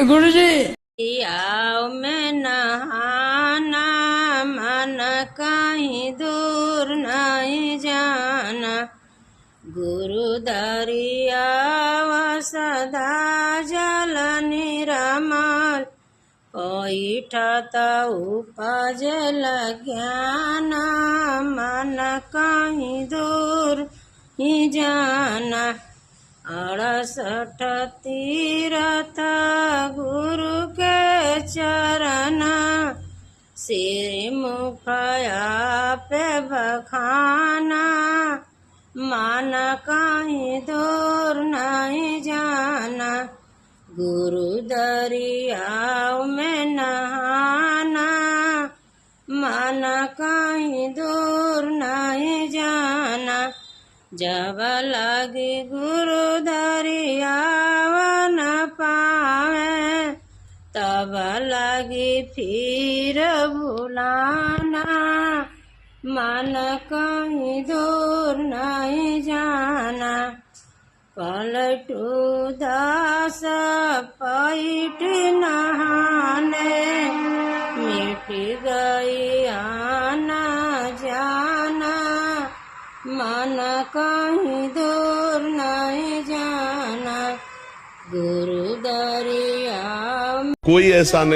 गुरुजी आओ में नहाना, मन कहीं दूर नहीं जाना। गुरु दरियाव सदा जल निरमल, पैठत उपजल ज्ञान, मन कहीं दूर ही जाना। 68 तीरथ गुरु के चरण, सिर मुख पे बखाना, मन कहीं दूर नहीं जाना। गुरु दरियाव में नहाना, मन कहीं दूर नहीं जाना। जब लगी गुरु दरियाव न पावे, तब लगी फिर भुलाना, मन कहीं दूर नहीं जाना। पलटू दास पैठ नहाने, मिट गई आना जाना, मन कहीं दूर नहीं जाना। गुरु दरिया कोई ऐसा नहीं